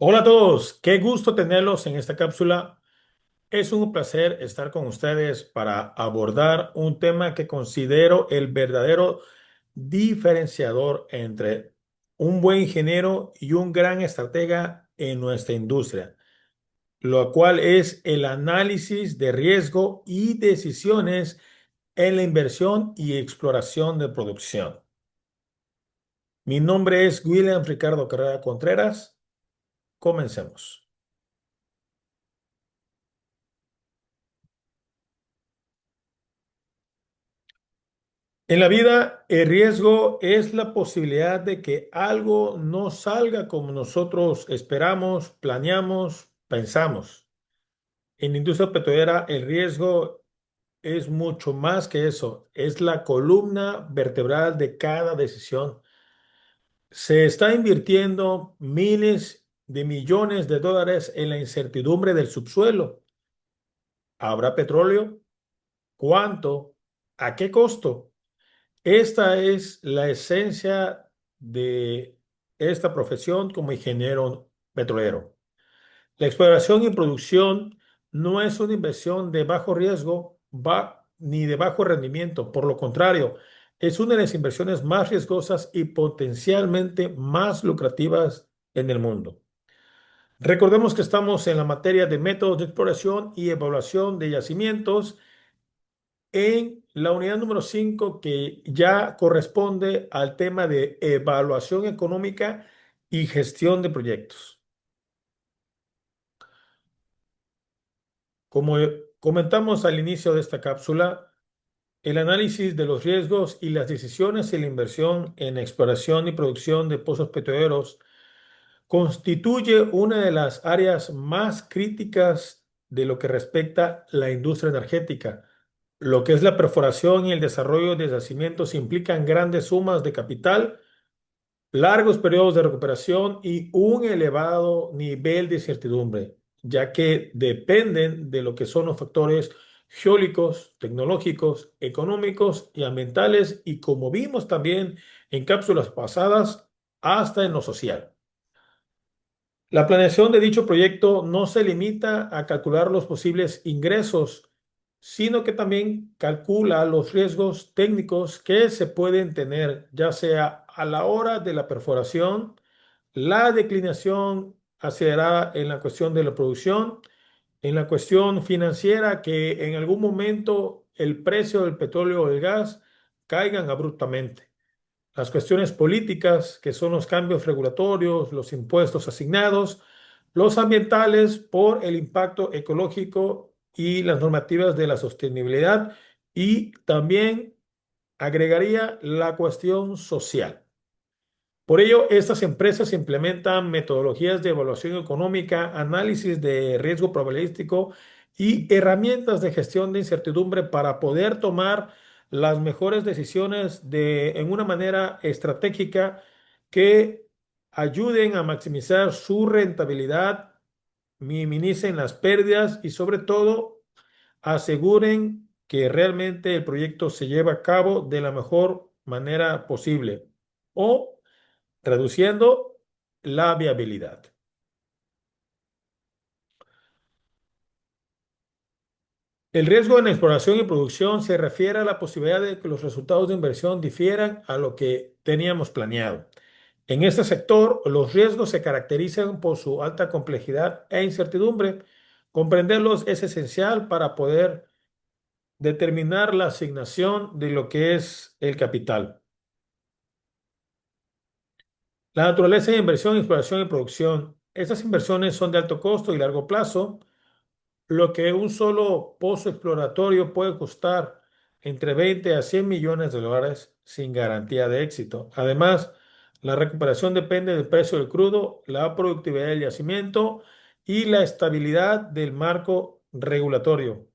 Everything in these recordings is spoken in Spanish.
Hola a todos, qué gusto tenerlos en esta cápsula. Es un placer estar con ustedes para abordar un tema que considero el verdadero diferenciador entre un buen ingeniero y un gran estratega en nuestra industria, lo cual es el análisis de riesgo y decisiones en la inversión y exploración de producción. Mi nombre es William Ricardo Carrera Contreras. Comencemos. En la vida, el riesgo es la posibilidad de que algo no salga como nosotros esperamos, planeamos, pensamos. En la industria petrolera, el riesgo es mucho más que eso. Es la columna vertebral de cada decisión. Se está invirtiendo miles de millones de dólares en la incertidumbre del subsuelo. ¿Habrá petróleo? ¿Cuánto? ¿A qué costo? Esta es la esencia de esta profesión como ingeniero petrolero. La exploración y producción no es una inversión de bajo riesgo ni de bajo rendimiento. Por lo contrario, es una de las inversiones más riesgosas y potencialmente más lucrativas en el mundo. Recordemos que estamos en la materia de métodos de exploración y evaluación de yacimientos en la unidad número 5 que ya corresponde al tema de evaluación económica y gestión de proyectos. Como comentamos al inicio de esta cápsula, el análisis de los riesgos y las decisiones en la inversión en exploración y producción de pozos petroleros constituye una de las áreas más críticas de lo que respecta a la industria energética. Lo que es la perforación y el desarrollo de yacimientos implican grandes sumas de capital, largos periodos de recuperación y un elevado nivel de incertidumbre, ya que dependen de lo que son los factores geológicos, tecnológicos, económicos y ambientales, y como vimos también en cápsulas pasadas, hasta en lo social. La planeación de dicho proyecto no se limita a calcular los posibles ingresos, sino que también calcula los riesgos técnicos que se pueden tener, ya sea a la hora de la perforación, la declinación acelerada en la cuestión de la producción, en la cuestión financiera, que en algún momento el precio del petróleo o del gas caigan abruptamente. Las cuestiones políticas, que son los cambios regulatorios, los impuestos asignados, los ambientales por el impacto ecológico y las normativas de la sostenibilidad, y también agregaría la cuestión social. Por ello, estas empresas implementan metodologías de evaluación económica, análisis de riesgo probabilístico y herramientas de gestión de incertidumbre para poder tomar las mejores decisiones en una manera estratégica que ayuden a maximizar su rentabilidad, minimicen las pérdidas y sobre todo aseguren que realmente el proyecto se lleva a cabo de la mejor manera posible, o reduciendo la viabilidad. El riesgo en exploración y producción se refiere a la posibilidad de que los resultados de inversión difieran a lo que teníamos planeado. En este sector, los riesgos se caracterizan por su alta complejidad e incertidumbre. Comprenderlos es esencial para poder determinar la asignación de lo que es el capital. La naturaleza de inversión, exploración y producción. Estas inversiones son de alto costo y largo plazo. Lo que un solo pozo exploratorio puede costar entre 20 a 100 millones de dólares sin garantía de éxito. Además, la recuperación depende del precio del crudo, la productividad del yacimiento y la estabilidad del marco regulatorio.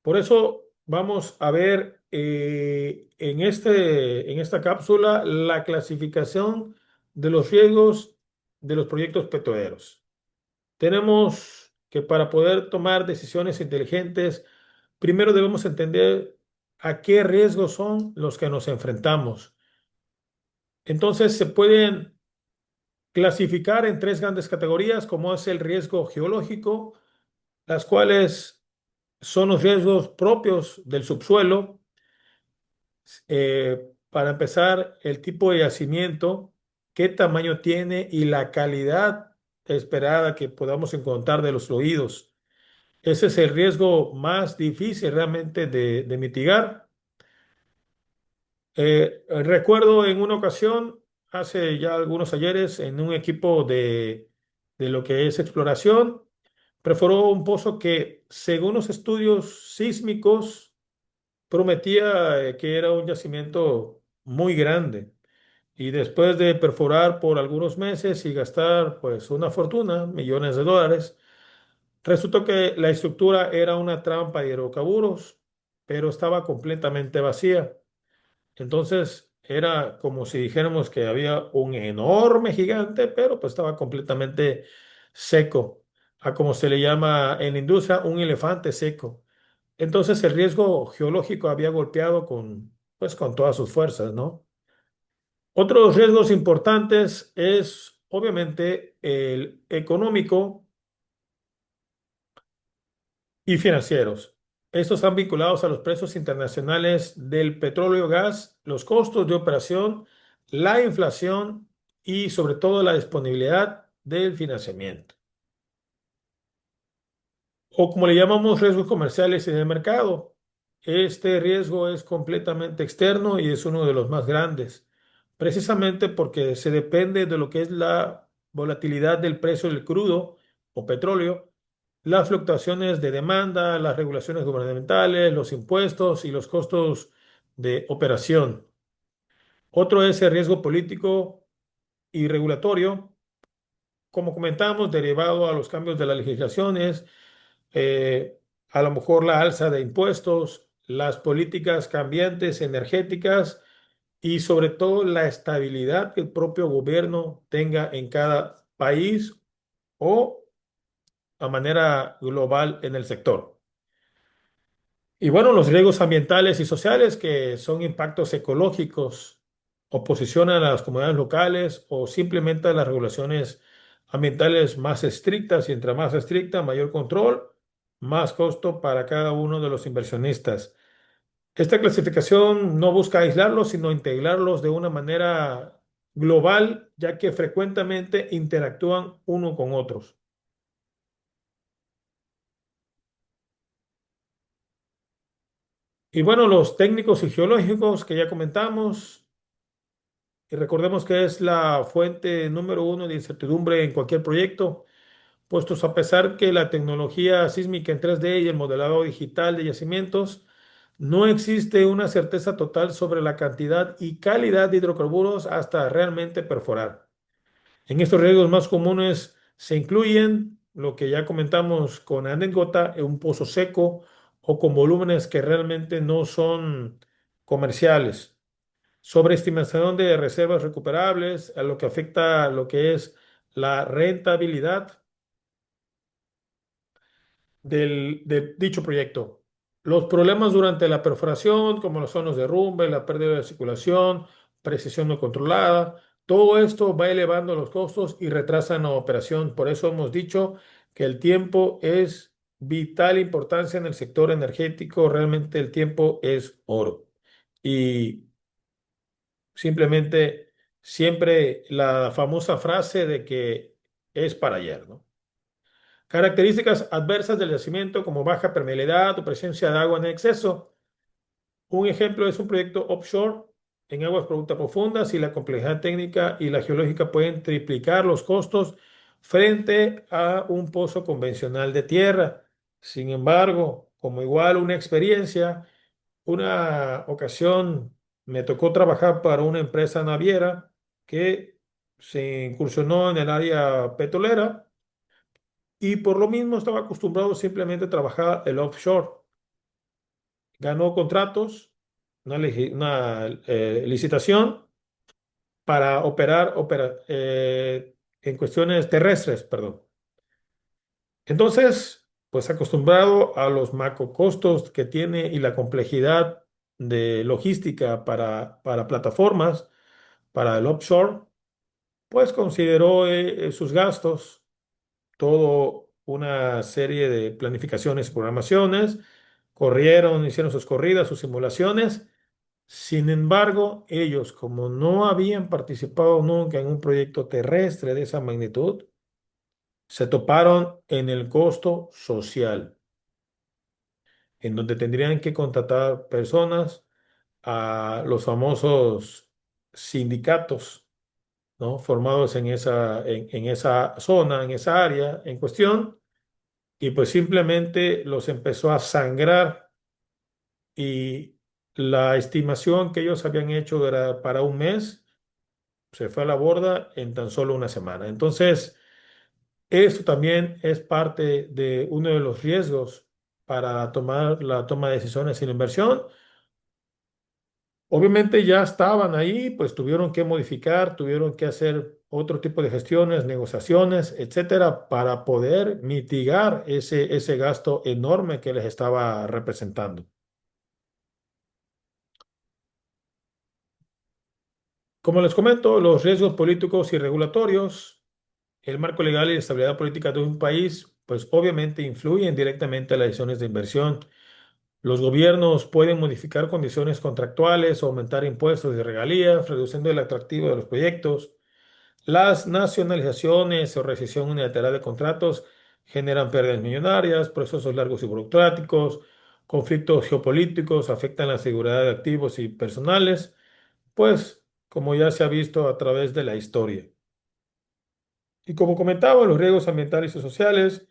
Por eso vamos a ver en esta cápsula la clasificación de los riesgos de los proyectos petroleros. Tenemos que, para poder tomar decisiones inteligentes, primero debemos entender a qué riesgos son los que nos enfrentamos. Entonces, se pueden clasificar en tres grandes categorías, como es el riesgo geológico, las cuales son los riesgos propios del subsuelo. Para empezar, el tipo de yacimiento, qué tamaño tiene y la calidad esperada que podamos encontrar de los fluidos. Ese es el riesgo más difícil realmente de mitigar. Recuerdo en una ocasión, hace ya algunos ayeres, en un equipo de lo que es exploración, perforó un pozo que, según los estudios sísmicos, prometía que era un yacimiento muy grande. Y después de perforar por algunos meses y gastar pues una fortuna, millones de dólares, resultó que la estructura era una trampa de hidrocarburos, pero estaba completamente vacía. Entonces era como si dijéramos que había un enorme gigante, pero pues estaba completamente seco, a como se le llama en la industria, un elefante seco. Entonces el riesgo geológico había golpeado pues, con todas sus fuerzas, ¿no? Otros riesgos importantes es obviamente el económico y financieros. Estos están vinculados a los precios internacionales del petróleo y gas, los costos de operación, la inflación y sobre todo la disponibilidad del financiamiento. O como le llamamos riesgos comerciales en el mercado. Este riesgo es completamente externo y es uno de los más grandes, precisamente porque se depende de lo que es la volatilidad del precio del crudo o petróleo, las fluctuaciones de demanda, las regulaciones gubernamentales, los impuestos y los costos de operación. Otro es el riesgo político y regulatorio, como comentamos, derivado a los cambios de las legislaciones, a lo mejor la alza de impuestos, las políticas cambiantes energéticas y sobre todo la estabilidad que el propio gobierno tenga en cada país o a manera global en el sector. Y bueno, los riesgos ambientales y sociales, que son impactos ecológicos, oposición a las comunidades locales o simplemente a las regulaciones ambientales más estrictas, y entre más estricta, mayor control, más costo para cada uno de los inversionistas. Esta clasificación no busca aislarlos, sino integrarlos de una manera global, ya que frecuentemente interactúan uno con otros. Y bueno, los técnicos y geológicos que ya comentamos, y recordemos que es la fuente número uno de incertidumbre en cualquier proyecto, puestos a pesar que la tecnología sísmica en 3D y el modelado digital de yacimientos, no existe una certeza total sobre la cantidad y calidad de hidrocarburos hasta realmente perforar. En estos riesgos más comunes se incluyen lo que ya comentamos con anécdota, un pozo seco o con volúmenes que realmente no son comerciales. Sobreestimación de reservas recuperables, a lo que afecta a lo que es la rentabilidad de dicho proyecto. Los problemas durante la perforación, como lo son los derrumbes, la pérdida de circulación, precisión no controlada, todo esto va elevando los costos y retrasa la operación. Por eso hemos dicho que el tiempo es vital importancia en el sector energético. Realmente el tiempo es oro. Y simplemente siempre la famosa frase de que es para ayer, ¿no? Características adversas del yacimiento como baja permeabilidad o presencia de agua en exceso. Un ejemplo es un proyecto offshore en aguas profundas y la complejidad técnica y la geológica pueden triplicar los costos frente a un pozo convencional de tierra. Sin embargo, como igual una experiencia, una ocasión me tocó trabajar para una empresa naviera que se incursionó en el área petrolera y por lo mismo estaba acostumbrado simplemente a trabajar el offshore. Ganó contratos, una licitación para operar en cuestiones terrestres, perdón. Entonces, pues acostumbrado a los macrocostos que tiene y la complejidad de logística para plataformas, para el offshore, pues consideró sus gastos, todo una serie de planificaciones y programaciones, corrieron, hicieron sus corridas, sus simulaciones. Sin embargo, ellos, como no habían participado nunca en un proyecto terrestre de esa magnitud, se toparon en el costo social, en donde tendrían que contratar personas a los famosos sindicatos, ¿no? Formados en esa zona, en esa área en cuestión, y pues simplemente los empezó a sangrar y la estimación que ellos habían hecho era para un mes, se fue a la borda en tan solo una semana. Entonces, esto también es parte de uno de los riesgos para tomar la toma de decisiones en inversión. Obviamente ya estaban ahí, pues tuvieron que modificar, tuvieron que hacer otro tipo de gestiones, negociaciones, etcétera, para poder mitigar ese gasto enorme que les estaba representando. Como les comento, los riesgos políticos y regulatorios, el marco legal y la estabilidad política de un país, pues obviamente influyen directamente a las decisiones de inversión. Los gobiernos pueden modificar condiciones contractuales o aumentar impuestos y regalías, reduciendo el atractivo de los proyectos. Las nacionalizaciones o rescisión unilateral de contratos generan pérdidas millonarias, procesos largos y burocráticos, conflictos geopolíticos afectan la seguridad de activos y personales, pues como ya se ha visto a través de la historia. Y como comentaba, los riesgos ambientales y sociales,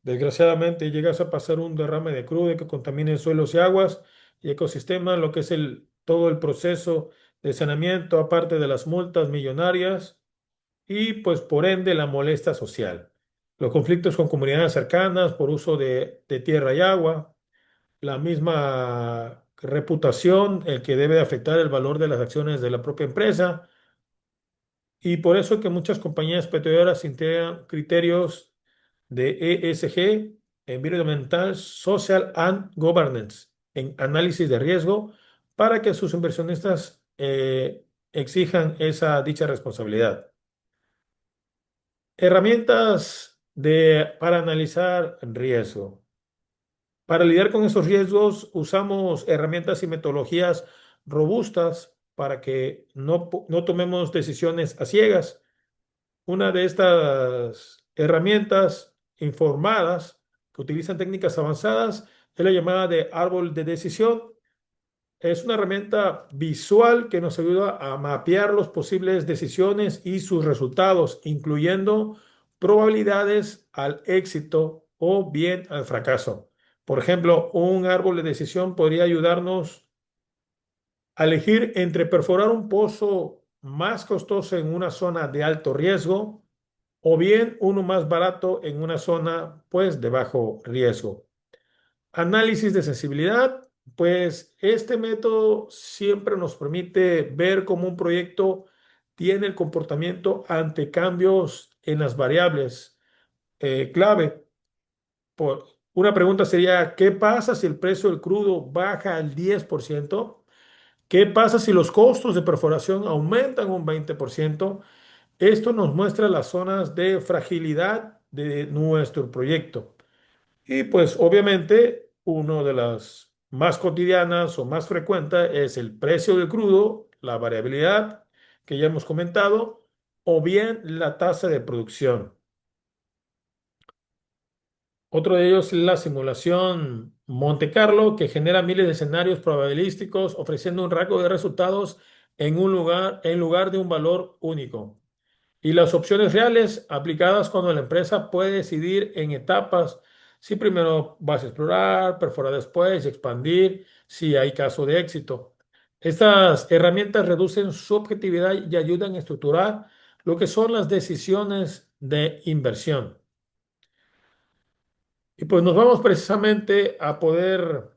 desgraciadamente llegas a pasar un derrame de crudo que contamine suelos y aguas y ecosistemas, lo que es todo el proceso de saneamiento, aparte de las multas millonarias y pues por ende la molestia social. Los conflictos con comunidades cercanas por uso de tierra y agua, la misma reputación, el que debe afectar el valor de las acciones de la propia empresa y por eso que muchas compañías petroleras integran criterios de ESG, Environmental, Social and Governance, en análisis de riesgo para que sus inversionistas exijan dicha responsabilidad. Herramientas para analizar riesgo. Para lidiar con esos riesgos, usamos herramientas y metodologías robustas para que no tomemos decisiones a ciegas. Una de estas herramientas informadas que utilizan técnicas avanzadas es la llamada de árbol de decisión. Es una herramienta visual que nos ayuda a mapear las posibles decisiones y sus resultados, incluyendo probabilidades al éxito o bien al fracaso. Por ejemplo, un árbol de decisión podría ayudarnos a elegir entre perforar un pozo más costoso en una zona de alto riesgo o bien uno más barato en una zona pues de bajo riesgo. Análisis de sensibilidad, pues este método siempre nos permite ver cómo un proyecto tiene el comportamiento ante cambios en las variables clave. Una pregunta sería, ¿qué pasa si el precio del crudo baja al 10%? ¿Qué pasa si los costos de perforación aumentan un 20%? Esto nos muestra las zonas de fragilidad de nuestro proyecto. Y pues obviamente una de las más cotidianas o más frecuentes es el precio del crudo, la variabilidad que ya hemos comentado, o bien la tasa de producción. Otro de ellos es la simulación Monte Carlo, que genera miles de escenarios probabilísticos, ofreciendo un rango de resultados en lugar de un valor único. Y las opciones reales aplicadas cuando la empresa puede decidir en etapas si primero vas a explorar, perforar después y expandir si hay caso de éxito. Estas herramientas reducen su objetividad y ayudan a estructurar lo que son las decisiones de inversión. Y pues nos vamos precisamente a poder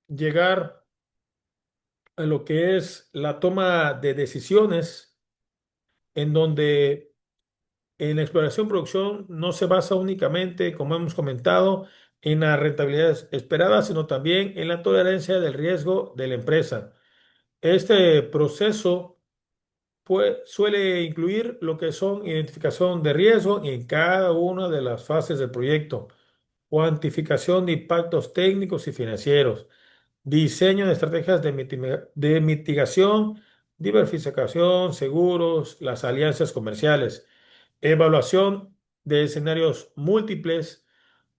llegar a lo que es la toma de decisiones en donde en la exploración producción no se basa únicamente, como hemos comentado, en la rentabilidad esperada, sino también en la tolerancia del riesgo de la empresa. Este proceso suele incluir lo que son identificación de riesgo en cada una de las fases del proyecto, cuantificación de impactos técnicos y financieros, diseño de estrategias de mitigación, diversificación, seguros, las alianzas comerciales, evaluación de escenarios múltiples,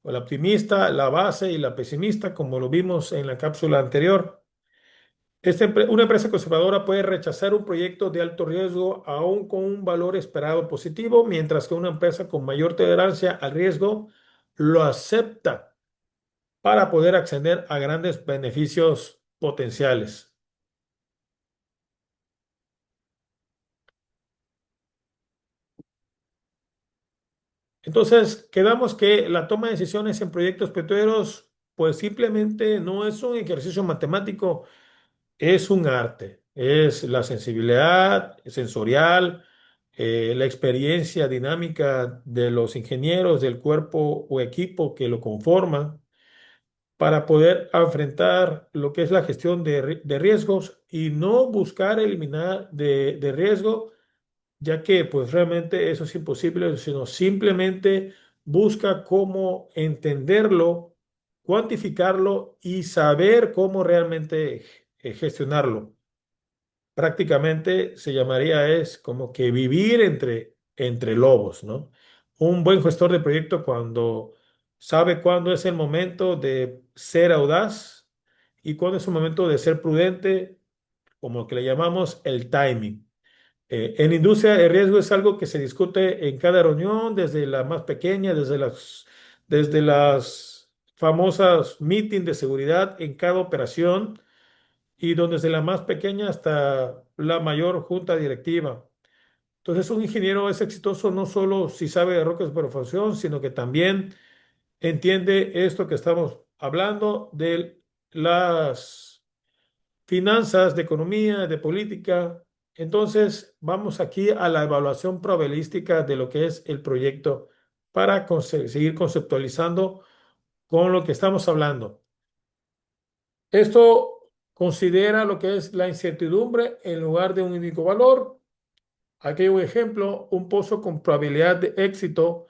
la optimista, la base y la pesimista, como lo vimos en la cápsula anterior. Una empresa conservadora puede rechazar un proyecto de alto riesgo aún con un valor esperado positivo, mientras que una empresa con mayor tolerancia al riesgo lo acepta para poder acceder a grandes beneficios potenciales. Entonces, quedamos que la toma de decisiones en proyectos petroleros, pues simplemente no es un ejercicio matemático, es un arte, es la sensibilidad sensorial, la experiencia dinámica de los ingenieros del cuerpo o equipo que lo conforman para poder enfrentar lo que es la gestión de riesgos y no buscar eliminar de riesgo, ya que pues realmente eso es imposible, sino simplemente busca cómo entenderlo, cuantificarlo y saber cómo realmente gestionarlo. Prácticamente se llamaría es como que vivir entre lobos, ¿no? Un buen gestor de proyecto cuando sabe cuándo es el momento de ser audaz y cuándo es el momento de ser prudente, como que le llamamos el timing. En industria, el riesgo es algo que se discute en cada reunión, desde la más pequeña, desde las famosas meetings de seguridad en cada operación y desde la más pequeña hasta la mayor junta directiva. Entonces, un ingeniero es exitoso no solo si sabe de rocas de perforación, sino que también entiende esto que estamos hablando de las finanzas, de economía, de política. Entonces, vamos aquí a la evaluación probabilística de lo que es el proyecto para seguir conceptualizando con lo que estamos hablando. Esto considera lo que es la incertidumbre en lugar de un único valor. Aquí hay un ejemplo, un pozo con probabilidad de éxito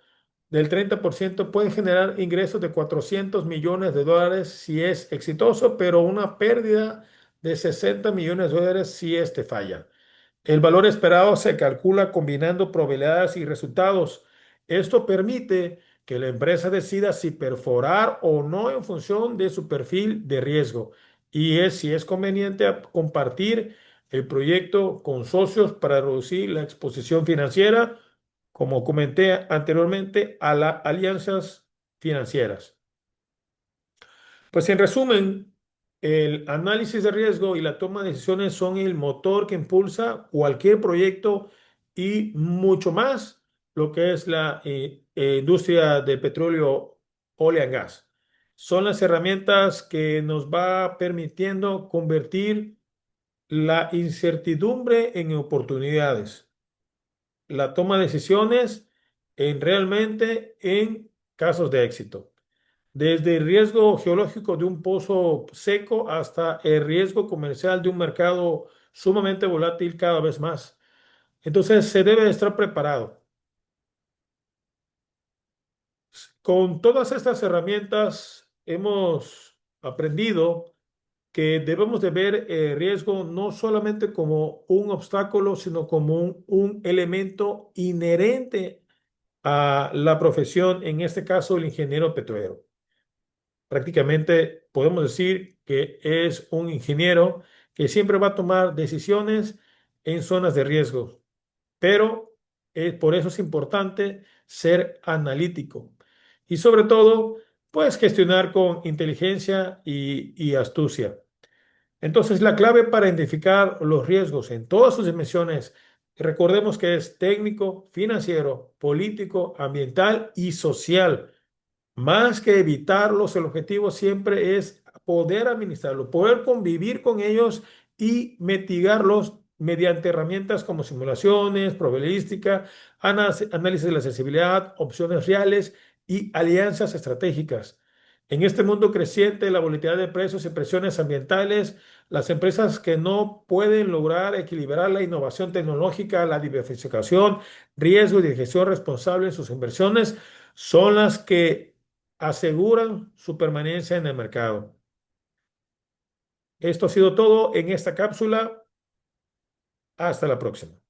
del 30% puede generar ingresos de 400 millones de dólares si es exitoso, pero una pérdida de 60 millones de dólares si este falla. El valor esperado se calcula combinando probabilidades y resultados. Esto permite que la empresa decida si perforar o no en función de su perfil de riesgo y si es conveniente compartir el proyecto con socios para reducir la exposición financiera, como comenté anteriormente, a las alianzas financieras. Pues en resumen, el análisis de riesgo y la toma de decisiones son el motor que impulsa cualquier proyecto y mucho más lo que es la industria del petróleo, oil and gas. Son las herramientas que nos va permitiendo convertir la incertidumbre en oportunidades, la toma de decisiones en realmente en casos de éxito. Desde el riesgo geológico de un pozo seco hasta el riesgo comercial de un mercado sumamente volátil cada vez más. Entonces se debe estar preparado. Con todas estas herramientas hemos aprendido que debemos de ver el riesgo no solamente como un obstáculo, sino como un elemento inherente a la profesión, en este caso el ingeniero petrolero. Prácticamente podemos decir que es un ingeniero que siempre va a tomar decisiones en zonas de riesgo, pero por eso es importante ser analítico y sobre todo, pues gestionar con inteligencia y astucia. Entonces, la clave para identificar los riesgos en todas sus dimensiones, recordemos que es técnico, financiero, político, ambiental y social. Más que evitarlos, el objetivo siempre es poder administrarlo, poder convivir con ellos y mitigarlos mediante herramientas como simulaciones, probabilística, análisis de la sensibilidad, opciones reales y alianzas estratégicas. En este mundo creciente de la volatilidad de precios y presiones ambientales, las empresas que no pueden lograr equilibrar la innovación tecnológica, la diversificación, riesgo y gestión responsable en sus inversiones son las que aseguran su permanencia en el mercado. Esto ha sido todo en esta cápsula. Hasta la próxima.